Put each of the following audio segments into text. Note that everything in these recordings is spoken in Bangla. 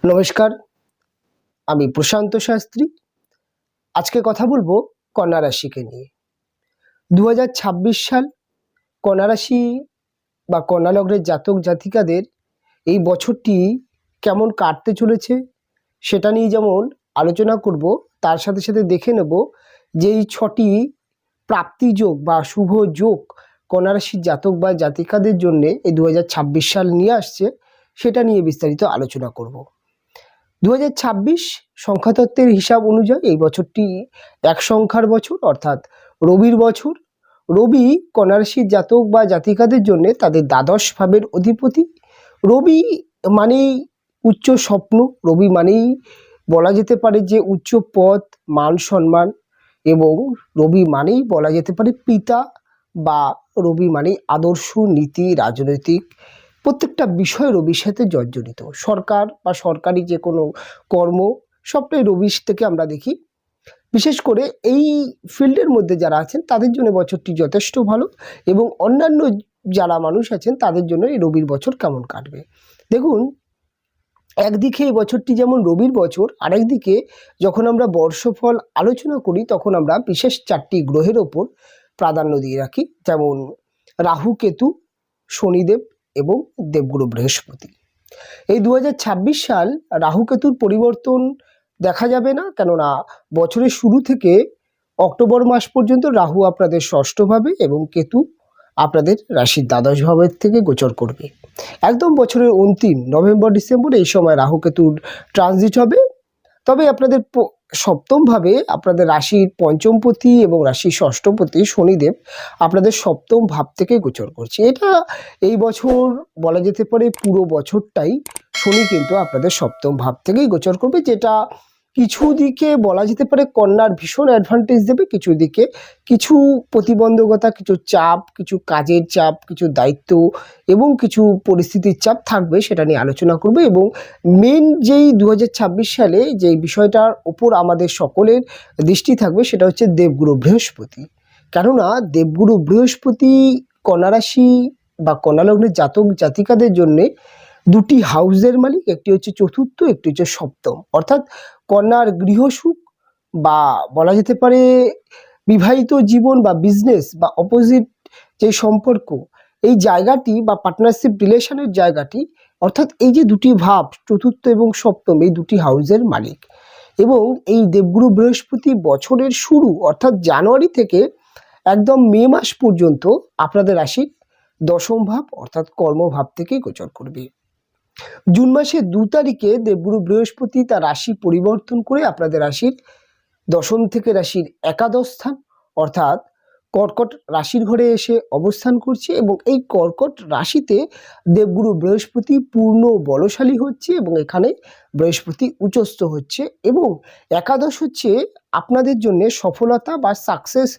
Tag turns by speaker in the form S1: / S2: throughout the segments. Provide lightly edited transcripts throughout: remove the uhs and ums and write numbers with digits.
S1: নমস্কার, আমি প্রশান্ত শাস্ত্রী। আজকে কথা বলবো কন্যা রাশিকে নিয়ে। 2026 সাল কন্যা রাশি বা কন্যা লগ্নের জাতক জাতিকাদের এই বছরটি কেমন কাটতে চলেছে সেটা নিয়ে যেমন আলোচনা করব, তার সাথে সাথে দেখে নেব যে এই 6টি প্রাপ্তি যোগ বা শুভ যোগ কন্যা রাশির জাতক বা জাতিকাদের জন্য এই 2026 সাল নিয়ে আসছে, সেটা নিয়ে বিস্তারিত আলোচনা করব। 2026 সংখ্যাতত্ত্বের হিসাব অনুযায়ী এই বছরটি এক সংখ্যার বছর, অর্থাৎ রবির বছর। রবি কন্যা রাশির জাতক বা জাতিকাদের জন্য তাদের দ্বাদশ ভাবের অধিপতি। রবি মানেই উচ্চ স্বপ্ন, রবি মানেই বলা যেতে পারে যে উচ্চ পদ, মান সম্মান, এবং রবি মানেই বলা যেতে পারে পিতা, বা রবি মানেই আদর্শ, নীতি, রাজনৈতিক প্রত্যেকটা বিষয় রবির সাথে জর্জরিত। সরকার বা সরকারি যে কোনো কর্ম সবটাই রবির থেকে আমরা দেখি। বিশেষ করে এই ফিল্ডের মধ্যে যারা আছেন তাদের জন্য বছরটি যথেষ্ট ভালো, এবং অন্যান্য যারা মানুষ আছেন তাদের জন্য এই রবির বছর কেমন কাটবে। দেখুন, একদিকে এই বছরটি যেমন রবির বছর, আরেকদিকে যখন আমরা বর্ষফল আলোচনা করি তখন আমরা বিশেষ 4টি গ্রহের ওপর প্রাধান্য দিয়ে রাখি, যেমন রাহু, কেতু, শনিদেব এবং দেবগুরু বৃহস্পতি। এই 2026 সাল রাহু কেতুর পরিবর্তন দেখা যাবে না, কেননা বছরের শুরু থেকে অক্টোবর মাস পর্যন্ত রাহু আপনাদের ষষ্ঠ ভাবে এবং কেতু আপনাদের রাশির দ্বাদশ ভাবের থেকে গোচর করবে। একদম বছরের অন্তিম নভেম্বর ডিসেম্বর এই সময় রাহু কেতুর ট্রানজিট হবে। তবে আপনাদের সপ্তম ভাবে আপনাদের রাশির পঞ্চমপতি এবং রাশির ষষ্ঠপতি শনিদেব আপনাদের সপ্তম ভাব থেকে গোচর করছে। এটা এই বছর বলা যেতে পারে পুরো বছরটাই শনি কিন্তু আপনাদের সপ্তম ভাব থেকেই গোচর করবে, যেটা কিছু দিকে বলা যেতে পারে কন্যার ভীষণ অ্যাডভান্টেজ দেবে, কিছু দিকে কিছু প্রতিবন্ধকতা, কিছু চাপ, কিছু কাজের চাপ, কিছু দায়িত্ব এবং কিছু পরিস্থিতির চাপ থাকবে, সেটা নিয়ে আলোচনা করবে। এবং মেন যেই 2026 সালে যেই বিষয়টার ওপর আমাদের সকলের দৃষ্টি থাকবে সেটা হচ্ছে দেবগুরু বৃহস্পতি। কেননা দেবগুরু বৃহস্পতি কন্যা রাশি বা কন্যা লগ্নের জাতক জাতিকাদের জন্যে দুটি হাউসের মালিক, একটি হচ্ছে চতুর্থ, একটি হচ্ছে সপ্তম। অর্থাৎ কন্যার গৃহসুখ বা বলা যেতে পারে বিবাহিত জীবন বা বিজনেস বা অপোজিট যে সম্পর্ক, এই জায়গাটি বা পার্টনারশিপ রিলেশনের জায়গাটি, অর্থাৎ এই যে দুটি ভাব চতুর্থ এবং সপ্তম, এই দুটি হাউসের মালিক। এবং এই দেবগুরু বৃহস্পতি বছরের শুরু অর্থাৎ জানুয়ারি থেকে একদম মে মাস পর্যন্ত আপনাদের রাশির দশম ভাব অর্থাৎ কর্মভাব থেকে গোচর করবে। জুন মাসের 2 তারিখে দেবগুরু বৃহস্পতি তার রাশি পরিবর্তন করে আপনাদের রাশির দশম থেকে রাশির একাদশ স্থান অর্থাৎ কর্কট রাশির ঘরে এসে অবস্থান করছে, এবং এই কর্কট রাশিতে দেবগুরু বৃহস্পতি পূর্ণ বলশালী হচ্ছে এবং এখানে বৃহস্পতি উচ্চস্থ হচ্ছে। এবং একাদশ হচ্ছে আপনাদের জন্য সফলতা বা সাকসেস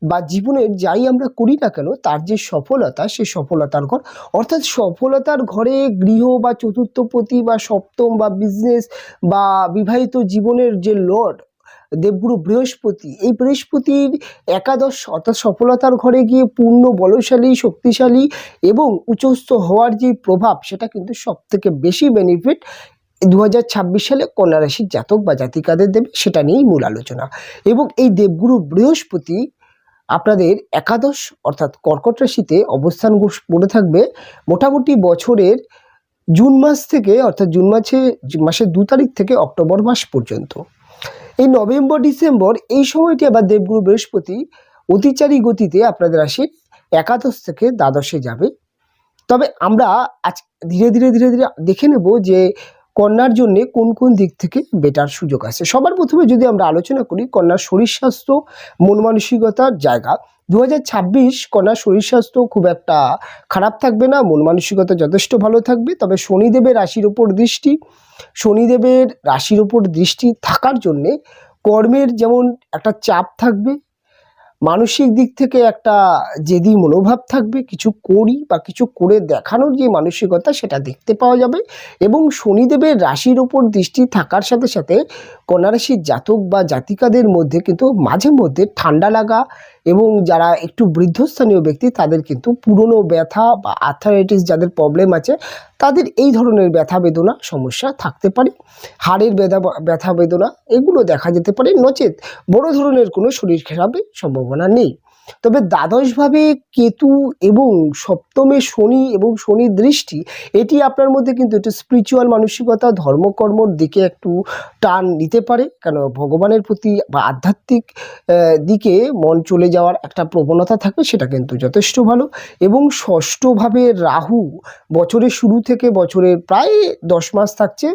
S1: বা জীবনের যাই আমরা করি না কেন তার যে সফলতা, সেই সফলতার ঘর, অর্থাৎ সফলতার ঘরে গৃহ বা চতুর্থপতি বা সপ্তম বা বিজনেস বা বিবাহিত জীবনের যে লর্ড দেবগুরু বৃহস্পতি, এই বৃহস্পতির একাদশ অর্থাৎ সফলতার ঘরে গিয়ে পূর্ণ বলশালী, শক্তিশালী এবং উচ্চস্থ হওয়ার যে প্রভাব, সেটা কিন্তু সব থেকে বেশি বেনিফিট 2026 সালে কন্যা রাশির জাতক বা জাতিকাদের দেবে, সেটা নিয়েই মূল আলোচনা। এবং এই দেবগুরু বৃহস্পতি আপনাদের একাদশ অর্থাৎ কর্কট রাশিতে অবস্থান করে থাকবে মোটামুটি বছরের জুন মাস থেকে, অর্থাৎ জুন মাসের 2 তারিখ থেকে অক্টোবর মাস পর্যন্ত। এই নভেম্বর ডিসেম্বর এই সময়টি আবার দেবগুরু বৃহস্পতি অতিচারী গতিতে আপনাদের রাশির একাদশ থেকে দ্বাদশে যাবে। তবে আমরা আজ ধীরে ধীরে দেখে নেব যে কন্যার জন্য কোন কোন দিক থেকে বেটার সুযোগ আছে। সবার প্রথমে যদি আমরা আলোচনা করি কন্যার শরীর স্বাস্থ্য, মন মানসিকতার জায়গা। 2026 কন্যার শরীর স্বাস্থ্য খুব একটা খারাপ থাকবে না, মন মানসিকতা যথেষ্ট ভালো থাকবে। তবে শনিদেবের রাশির উপর দৃষ্টি থাকার জন্যে কর্মের যেমন একটা চাপ থাকবে, মানসিক দিক থেকে একটা জেদি মনোভাব থাকবে, কিছু করি বা কিছু করে দেখানোর যে মানসিকতা সেটা দেখতে পাওয়া যাবে। এবং শনিদেবের রাশির ওপর দৃষ্টি থাকার সাথে সাথে কন্যা রাশির জাতক বা জাতিকাদের মধ্যে কিন্তু মাঝে মধ্যে ঠান্ডা লাগা এবং যারা একটু বৃদ্ধস্থানীয় ব্যক্তি তাদের কিন্তু পুরনো ব্যথা বা আর্থারাইটিস যাদের প্রবলেম আছে তাদের এই ধরনের ব্যথা বেদনা সমস্যা থাকতে পারে। হাড়ের ব্যথা বেদনা এগুলো দেখা যেতে পারে, নচেত বড় ধরনের কোনো শরীর খারাপের সম্ভাবনা নেই। তবে দ্বাদশভাবে কেতু এবং সপ্তমে শনি এবং শনির দৃষ্টি এটি আপনার মধ্যে কিন্তু একটু স্পিরিচুয়াল মানসিকতা ধর্মকর্মর দিকে একটু টান নিতে পারে, কেন ভগবানের প্রতি বা আধ্যাত্মিক দিকে মন চলে যাওয়ার একটা প্রবণতা থাকবে, সেটা কিন্তু যথেষ্ট ভালো। এবং ষষ্ঠভাবে রাহু বছরের শুরু থেকে বছরের প্রায় 10 মাস থাকছে,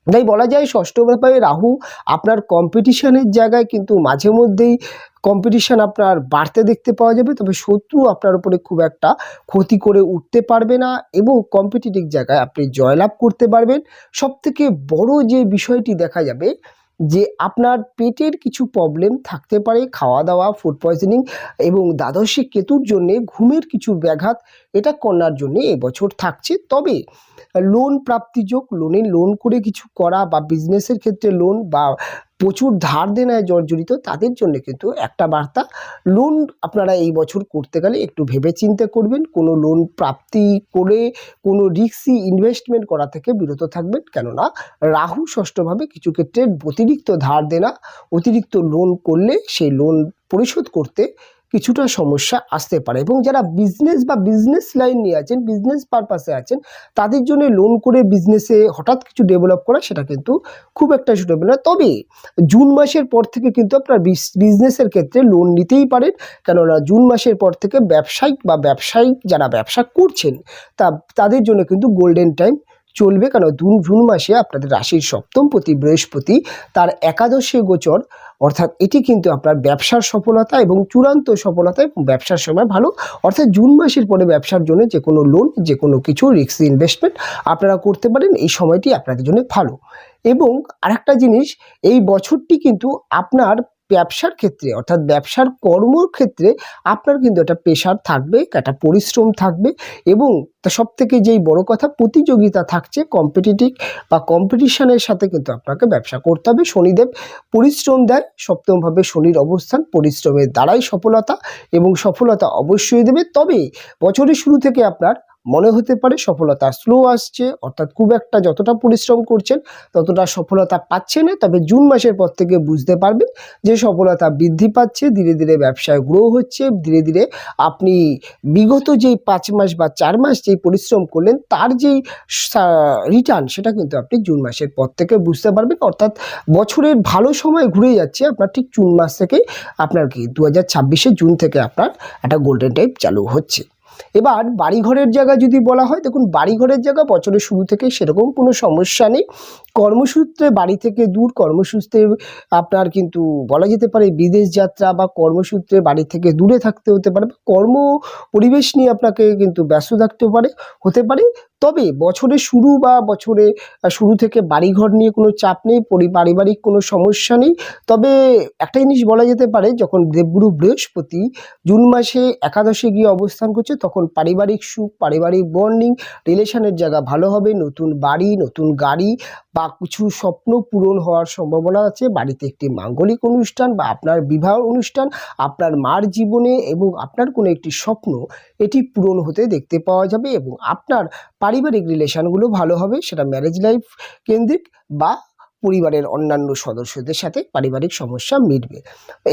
S1: তাই বলা যায় ষষ্ঠ ব্যাপারে রাহু আপনার কম্পিটিশনের জায়গায় কিন্তু মাঝে মধ্যেই কম্পিটিশন আপনার বাড়তে দেখতে পাওয়া যাবে, তবে শত্রু আপনার উপরে খুব একটা ক্ষতি করে উঠতে পারবে না এবং কম্পিটিটিভ জায়গায় আপনি জয়লাভ করতে পারবেন। সবথেকে বড় যে বিষয়টি দেখা যাবে যে আপনার পেটের কিছু প্রবলেম থাকতে পারে, খাওয়া দাওয়া, ফুড পয়জনিং এবং দ্বাদশে কেতুর জন্যে ঘুমের কিছু ব্যাঘাত, এটা কন্যার জন্য এবছর থাকছে। তবে লোন প্রাপ্তিযোগ, লোন করে কিছু করা বা বিজনেসের ক্ষেত্রে লোন বা প্রচুর ধার দেনায় জর্জরিত তাদের জন্য কিন্তু একটা বার্তা, লোন আপনারা এই বছর করতে গেলে একটু ভেবেচিন্তে করবেন। কোনো লোন প্রাপ্তি করে কোনো রিস্কি ইনভেস্টমেন্ট করা থেকে বিরত থাকবেন, কেননা রাহু ষষ্ঠভাবে কিছু ক্ষেত্রে অতিরিক্ত ধার দেনা, অতিরিক্ত লোন করলে সেই লোন পরিশোধ করতে কিছুটা সমস্যা আসতে পারে। এবং যারা বিজনেস বা বিজনেস লাইন নিয়ে আছেন, বিজনেস পারপাসে আছেন, তাদের জন্য লোন করে বিজনেসে হঠাৎ কিছু ডেভেলপ করা সেটা কিন্তু খুব একটা সুটেবল না। তবে জুন মাসের পর থেকে কিন্তু আপনার বিজনেসের ক্ষেত্রে লোন নিতেই পারেন, কেননা জুন মাসের পর থেকে ব্যবসায়িক যারা ব্যবসা করছেন তাদের জন্য কিন্তু গোল্ডেন টাইম চলবে, কারণ জুন মাসে আপনাদের রাশির সপ্তমপতি বৃহস্পতি তার একাদশে গোচর, অর্থাৎ এটি কিন্তু আপনার ব্যবসার সফলতা এবং চূড়ান্ত সফলতা এবং ব্যবসার সময় ভালো। অর্থাৎ জুন মাসের পরে ব্যবসার জন্য যে কোনো লোন, যে কোনো কিছু রিস্কি ইনভেস্টমেন্ট আপনারা করতে পারেন, এই সময়টি আপনাদের জন্য ভালো। এবং আরেকটা জিনিস, এই বছরটি কিন্তু আপনার ব্যবসার ক্ষেত্রে অর্থাৎ ব্যবসার কর্মক্ষেত্রে আপনার কিন্তু একটা প্রেশার থাকবে, একটা পরিশ্রম থাকবে এবং তা সব থেকে যেই বড় কথা প্রতিযোগিতা থাকছে, কম্পিটিশনের সাথে কিন্তু আপনাকে ব্যবসা করতে হবে। শনিদেব পরিশ্রম দেয়, সপ্তমভাবে শনির অবস্থান, পরিশ্রমের দ্বারাই সফলতা এবং সফলতা অবশ্যই দেবে। তবে বছরের শুরু থেকে আপনার মনে হতে পারে সফলতা স্লো আসছে, অর্থাৎ খুব একটা যতটা পরিশ্রম করছেন ততটা সফলতা পাচ্ছে না। তবে জুন মাসের পর থেকে বুঝতে পারবেন যে সফলতা বৃদ্ধি পাচ্ছে, ধীরে ধীরে ব্যবসায় গ্রো হচ্ছে, ধীরে ধীরে আপনি বিগত যেই 5 মাস বা 4 মাস যেই পরিশ্রম করলেন তার যেই রিটার্ন সেটা কিন্তু আপনি জুন মাসের পর থেকে বুঝতে পারবেন। অর্থাৎ বছরের ভালো সময় ঘুরে যাচ্ছে আপনার ঠিক জুন মাস থেকে, আপনার কি 2026 জুন থেকে আপনার একটা গোল্ডেন টাইম চালু হচ্ছে। এবার বাড়িঘরের জায়গা যদি বলা হয়, দেখুন বাড়িঘরের জায়গা বছরের শুরু থেকে সেরকম কোনো সমস্যা নেই। কর্মসূত্রে বাড়ি থেকে দূর, কর্মসূত্রে আপনার কিন্তু বলা যেতে পারে বিদেশ যাত্রা বা কর্মসূত্রে বাড়ি থেকে দূরে থাকতে হতে পারে, কর্ম পরিবেশ নিয়ে আপনাকে কিন্তু ব্যস্ত থাকতে হতে পারে। তবে বছরের শুরু বা বছরে শুরু থেকে বাড়িঘর নিয়ে কোনো চাপ নেই, পারিবারিক কোনো সমস্যা নেই। তবে একটা জিনিস বলা যেতে পারে, যখন দেবগুরু বৃহস্পতি জুন মাসে একাদশে গিয়ে অবস্থান করছে তখন পারিবারিক সুখ, পারিবারিক বন্ডিং, রিলেশনের জায়গা ভালো হবে। নতুন বাড়ি, নতুন গাড়ি বা কিছু স্বপ্ন পূরণ হওয়ার সম্ভাবনা আছে। বাড়িতে একটি মাঙ্গলিক অনুষ্ঠান বা আপনার বিবাহ অনুষ্ঠান, আপনার মার জীবনে এবং আপনার কোনো একটি স্বপ্ন এটি পূরণ হতে দেখতে পাওয়া যাবে এবং আপনার পারিবারিক রিলেশনগুলো ভালো হবে, সেটা ম্যারেজ লাইফ কেন্দ্রিক বা পরিবারের অন্যান্য সদস্যদের সাথে পারিবারিক সমস্যা মিটবে।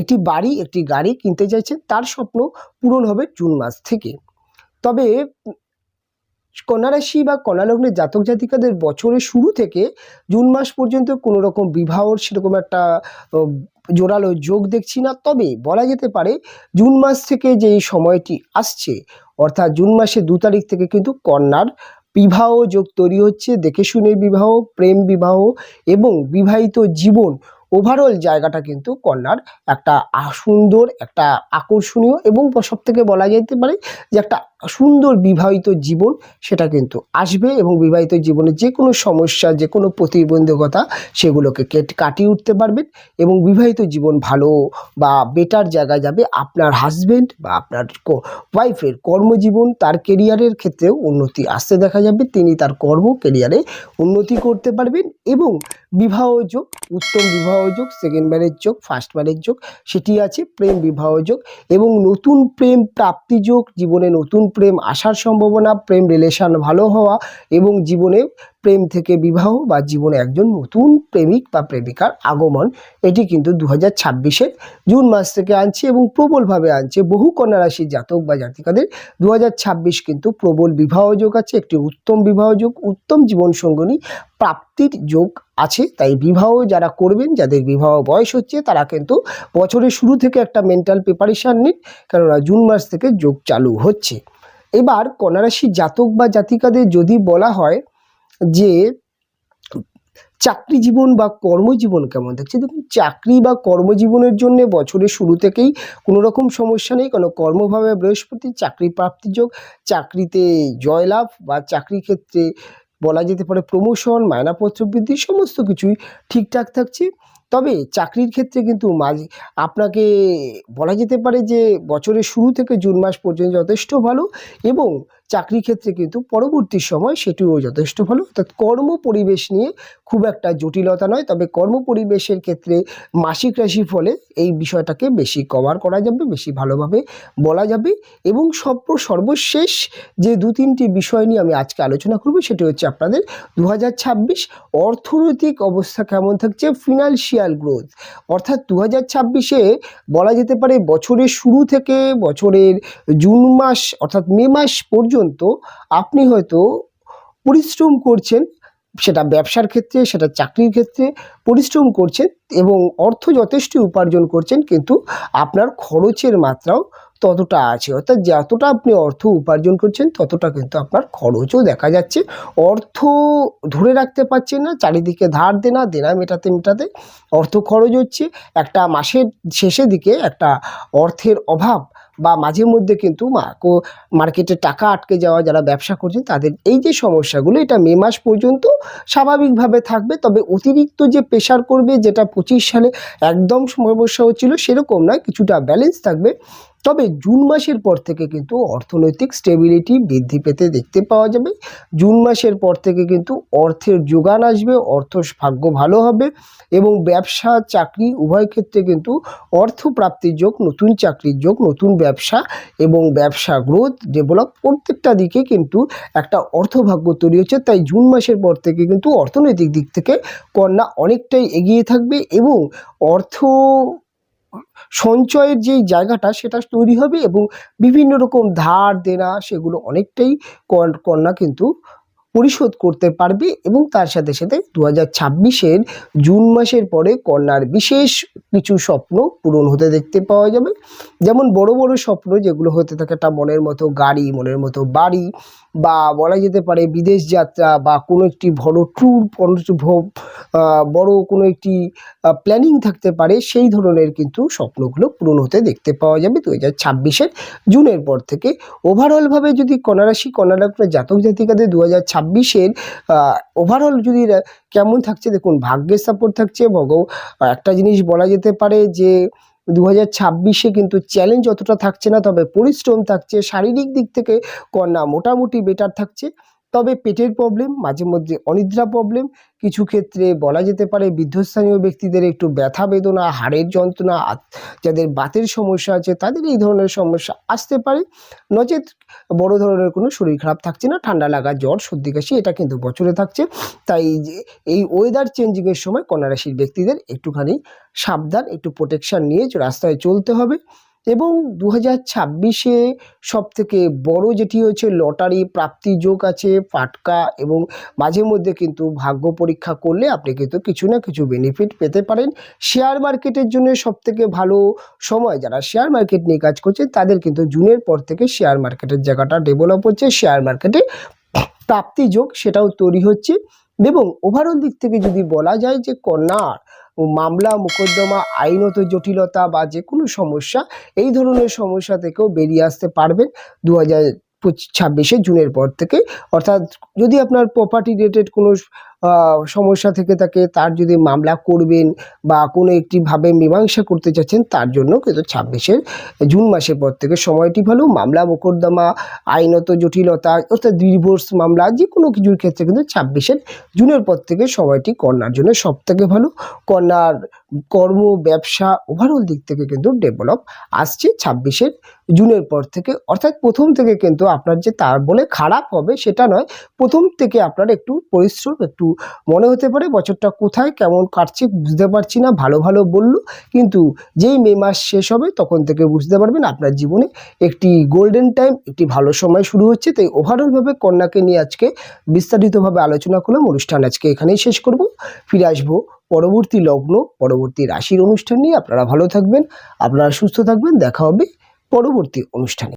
S1: একটি বাড়ি, একটি গাড়ি কিনতে চাইছেন, তার স্বপ্ন পূরণ হবে জুন মাস থেকে। তবে কন্যা রাশি বা কন্যা লগ্নের জাতক জাতিকাদের বছরের শুরু থেকে জুন মাস পর্যন্ত কোনো রকম বিবাহর সেরকম একটা জোরালো যোগ দেখছি না। তবে বলা যেতে পারে জুন মাস থেকে যেই সময়টি আসছে, অর্থাৎ জুন মাসের 2 তারিখ থেকে কিন্তু কন্যার বিবাহ যোগ তৈরি হচ্ছে। দেখে শুনে বিবাহ, প্রেম বিবাহ এবং বিবাহিত জীবন, ওভারঅল জায়গাটা কিন্তু কন্যার একটা সুন্দর, একটা আকর্ষণীয় এবং সবথেকে বলা যেতে পারে যে একটা সুন্দর বিবাহিত জীবন সেটা কিন্তু আসবে এবং বিবাহিত জীবনে যে কোনো সমস্যা, যে কোনো প্রতিবন্ধকতা সেগুলোকে কাটিয়ে উঠতে পারবেন এবং বিবাহিত জীবন ভালো বা বেটার জায়গায় যাবে। আপনার হাজবেন্ড বা আপনার ওয়াইফের কর্মজীবন, তার কেরিয়ারের ক্ষেত্রেও উন্নতি আসতে দেখা যাবে, তিনি তার কর্ম কেরিয়ারে উন্নতি করতে পারবেন এবং বিবাহ যোগ উত্তম বিবাহ যোগ, সেকেন্ড ম্যারেজ যোগ, ফার্স্ট ম্যারেজ যোগ সেটি আছে, প্রেম বিবাহ যোগ এবং নতুন প্রেম প্রাপ্তি যোগ, জীবনে নতুন প্রেম আসার সম্ভাবনা, প্রেম রিলেশন ভালো হওয়া এবং জীবনে প্রেম থেকে বিবাহ বা জীবনে একজন নতুন প্রেমিক বা প্রেমিকার আগমন, এটি কিন্তু 2026-এর জুন মাস থেকে আনছে এবং প্রবলভাবে আনছে। বহু কন্যা রাশির জাতক বা জাতিকাদের 2026 কিন্তু প্রবল বিবাহ যোগ আছে, একটি উত্তম বিবাহ যোগ, উত্তম জীবন সঙ্গিনী প্রাপ্তির যোগ আছে। তাই বিবাহ যারা করবেন, যাদের বিবাহ বয়স হচ্ছে, তারা কিন্তু বছরের শুরু থেকে একটা মেন্টাল প্রিপারেশান নিন, কেননা জুন মাস থেকে যোগ চালু হচ্ছে। এবার কন্যা রাশির জাতক বা জাতিকাদের যদি বলা হয় যে চাকরি জীবন বা কর্মজীবন কেমন থাকছে, দেখুন চাকরি বা কর্মজীবনের জন্য বছরের শুরু থেকেই কোনো রকম সমস্যা নেই, কারণ কর্মভাবে বৃহস্পতি, চাকরি প্রাপ্তি যোগ, চাকরিতে জয়লাভ বা চাকরি ক্ষেত্রে বলা যেতে পারে প্রমোশন, মায়নাপত্র বৃদ্ধি সমস্ত কিছুই ঠিকঠাক থাকছে। তবে চাকরির ক্ষেত্রে কিন্তু আপনাকে বলা যেতে পারে যে বছরের শুরু থেকে জুন মাস পর্যন্ত যথেষ্ট ভালো এবং চাকরি ক্ষেত্রে কিন্তু পরবর্তী সময় সেটিও যথেষ্ট ভালো। অর্থাৎ কর্ম পরিবেশ নিয়ে খুব একটা জটিলতা নয়, তবে কর্ম পরিবেশের ক্ষেত্রে মাসিক রাশি ফলে এই বিষয়টাকে বেশি কভার করা যাবে, বেশি ভালোভাবে বলা যাবে। এবং সর্বশেষ যে 2-3টি বিষয় নিয়ে আমি আজকে আলোচনা করব সেটি হচ্ছে আপনাদের 2026 অর্থনৈতিক অবস্থা কেমন থাকছে, ফিনান্সিয়াল গ্রোথ। অর্থাৎ 2026-এ বলা যেতে পারে বছরের শুরু থেকে বছরের জুন মাস অর্থাৎ মে মাস পর্যন্ত আপনি হয়তো পরিশ্রম করছেন, সেটা ব্যবসার ক্ষেত্রে, সেটা চাকরির ক্ষেত্রে পরিশ্রম করছেন এবং অর্থ যথেষ্ট উপার্জন করছেন, কিন্তু আপনার খরচের মাত্রাও ততটা আছে। অর্থাৎ যতটা আপনি অর্থ উপার্জন করছেন ততটা কিন্তু আপনার খরচও দেখা যাচ্ছে, অর্থ ধরে রাখতে পারছেন না, চারিদিকে ধার দেনা, দেনা মেটাতে মেটাতে অর্থ খরচ হচ্ছে, একটা মাসের শেষের দিকে একটা অর্থের অভাব বা মাঝে মধ্যে কিন্তু মার্কেটে টাকা আটকে যাওয়া, যারা ব্যবসা করছেন তাদের এই যে সমস্যাগুলো, এটা মে মাস পর্যন্ত স্বাভাবিকভাবে থাকবে। তবে অতিরিক্ত যে প্রেশার করবে, যেটা 25 সালে একদম সমস্যা হচ্ছিল সেরকম নয়, কিছুটা ব্যালেন্স থাকবে। তবে জুন মাসের পর থেকে কিন্তু অর্থনৈতিক স্টেবিলিটি বৃদ্ধি পেতে দেখতে পাওয়া যাবে। জুন মাসের পর থেকে কিন্তু অর্থের যোগান আসবে, অর্থ ভাগ্য ভালো হবে এবং ব্যবসা চাকরি উভয় ক্ষেত্রে কিন্তু অর্থ প্রাপ্তির যোগ, নতুন চাকরির যোগ, নতুন ব্যবসা এবং ব্যবসা গ্রোথ ডেভেলপ প্রত্যেকটা দিকে কিন্তু একটা অর্থভাগ্য তৈরি হচ্ছে। তাই জুন মাসের পর থেকে কিন্তু অর্থনৈতিক দিক থেকে কন্যা অনেকটাই এগিয়ে থাকবে এবং অর্থ সঞ্চয়ের যেই জায়গাটা সেটা তৈরি হবে এবং বিভিন্ন রকম ধার দেনা সেগুলো অনেকটাই কন্যা কিন্তু পরিশোধ করতে পারবে। এবং তার সাথে সাথে 2026-এর জুন মাসের পরে কন্যার বিশেষ কিছু স্বপ্ন পূরণ হতে দেখতে পাওয়া যাবে। যেমন বড় বড় স্বপ্ন যেগুলো হতে থাকে, একটা মনের মতো গাড়ি, মনের মতো বাড়ি, বা বলা যেতে পারে বিদেশ যাত্রা বা কোনো একটি বড় ট্যুর, বড় কোনো একটি প্ল্যানিং থাকতে পারে, সেই ধরনের কিন্তু স্বপ্নগুলো পূরণ হতে দেখতে পাওয়া যাবে 2026-এর জুনের পর থেকে। ওভারঅলভাবে যদি কন্যা রাশি কন্যা লগ্নের জাতক জাতিকাদের 2026-এর ওভারঅল যদি কেমন থাকছে, দেখুন ভাগ্যের সাপোর্ট থাকছে। একটা জিনিস বলা যেতে পারে যে 2026-এ কিন্তু চ্যালেঞ্জ অতটা থাকছে না, তবে পরিশ্রম থাকছে। শারীরিক দিক থেকে কন্যা মোটামুটি বেটার থাকছে, তবে পেটের প্রবলেম, মাঝে মধ্যে অনিদ্রা প্রবলেম, কিছু ক্ষেত্রে বলা যেতে পারে বৃদ্ধস্থানীয় ব্যক্তিদের একটু ব্যথা বেদনা, হাড়ের যন্ত্রণা, যাদের বাতের সমস্যা আছে তাদের এই ধরনের সমস্যা আসতে পারে। নচেত বড় ধরনের কোনো শরীর খারাপ থাকছে না, ঠান্ডা লাগা, জ্বর, সর্দি কাশি এটা কিন্তু বছরে থাকছে। তাই এই ওয়েদার চেঞ্জিংয়ের সময় কন্যা রাশির ব্যক্তিদের একটুখানি সাবধান, একটু প্রোটেকশান নিয়ে রাস্তায় চলতে হবে। এবং 2026-এ সবথেকে বড় যেটি হচ্ছে লটারি প্রাপ্তি যোগ আছে, ফাটকা, এবং মাঝে মধ্যে কিন্তু ভাগ্য পরীক্ষা করলে আপনি কিন্তু কিছু না কিছু বেনিফিট পেতে পারেন। শেয়ার মার্কেটের জন্য সবথেকে ভালো সময়, যারা শেয়ার মার্কেট নিয়ে কাজ করছে তাদের কিন্তু জুনের পর থেকে শেয়ার মার্কেটের জায়গাটা ডেভেলপ হচ্ছে, শেয়ার মার্কেটে প্রাপ্তি যোগ সেটাও তৈরি হচ্ছে। এবং ওভারঅল দিক থেকে যদি বলা যায় যে কন্যার মামলা মোকদ্দমা, আইনত জটিলতা বা যে কোনো সমস্যা, এই ধরনের সমস্যা থেকেও বেরিয়ে আসতে পারবেন 2026-এ জুনের পর থেকে। অর্থাৎ যদি আপনার প্রপার্টি রিলেটেড কোনো সমস্যা থেকে থাকে, তার যদি মামলা করবেন বা কোনো একটিভাবে মীমাংসা করতে চাচ্ছেন, তার জন্য কিন্তু 26 জুন মাসের পর থেকে সময়টি ভালো। মামলা মোকদ্দমা, আইনত জটিলতা অর্থাৎ ডিভোর্স মামলা যে কোনো কিছুর ক্ষেত্রে কিন্তু 26 জুনের পর থেকে সময়টি কন্যার জন্য সবথেকে ভালো। কন্যার কর্ম, ব্যবসা ওভারঅল দিক থেকে কিন্তু ডেভেলপ আসছে 26 জুনের পর থেকে। অর্থাৎ প্রথম থেকে কিন্তু আপনার যে তার বলে খারাপ হবে সেটা নয়, প্রথম থেকে আপনার একটু পরিশ্রম, একটু মনে হতে পারে বছরটা কোথায় কেমন কাটছে বুঝতে পারছি না, ভালো ভালো বললো, কিন্তু যেই মে মাস শেষ হবে তখন থেকে বুঝতে পারবেন আপনার জীবনে একটি গোল্ডেন টাইম, একটি ভালো সময় শুরু হচ্ছে। তাই ওভারঅলভাবে কন্যাকে নিয়ে আজকে বিস্তারিতভাবে আলোচনা করলাম। অনুষ্ঠান আজকে এখানেই শেষ করব, ফিরে আসবো পরবর্তী লগ্ন, পরবর্তী রাশির অনুষ্ঠান নিয়ে। আপনারা ভালো থাকবেন, আপনারা সুস্থ থাকবেন, দেখা হবে পরবর্তী অনুষ্ঠানে।